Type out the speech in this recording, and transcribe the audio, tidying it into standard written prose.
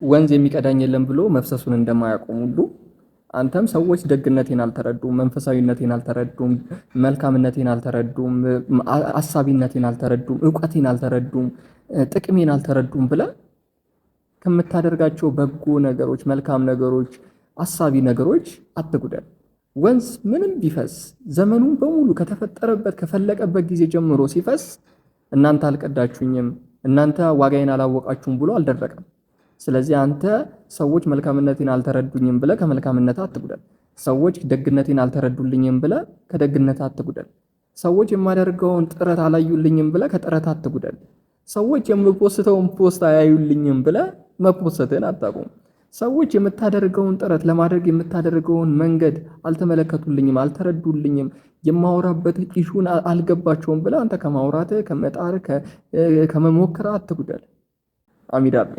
ወንዝ የሚቀዳኝ የለም ብሎ መፍሰሱን እንደማያቆም ሁሉ አንተም ሰዎች ደግነቴን አልተረዱም፣ መንፈሳዊነቴን አልተረዱም፣ መልካምነቴን አልተረዱም፣ አሳቢነቴን አልተረዱም፣ ዕውቀቴን አልተረዱም፣ ጥቅሜን አልተረዱም ብለህ ከምታደርጋቸው በጎ ነገሮች፣ መልካም ነገሮች፣ አሳቢ ነገሮች አትጉደል። ወንዝ ምንም ቢፈስ ዘመኑን በሙሉ ከተፈጠረበት ከፈለቀበት ጊዜ ጀምሮ ሲፈስ እናንተ አልቀዳችሁኝም፣ እናንተ ዋጋዬን አላወቃችሁም ብሎ አልደረቀም። ስለዚህ አንተ ሰዎች መልካምነቴን አልተረዱኝም ብለህ ከመልካምነት አትጉደል። ሰዎች ደግነቴን አልተረዱልኝም ብለህ ከደግነት አትጉደል። ሰዎች የማደርገውን ጥረት አላዩልኝም ብለህ ከጥረት አትጉደል። ሰዎች የምፖስተውን ፖስት አያዩልኝም ብለህ መፖስትህን አታቁም። ሰዎች የምታደርገውን ጥረት ለማድረግ የምታደርገውን መንገድ አልተመለከቱልኝም፣ አልተረዱልኝም፣ የማወራበት ኢሹን አልገባቸውም ብለህ አንተ ከማውራትህ ከመጣር ከመሞከር አትጉደል። አሚዳል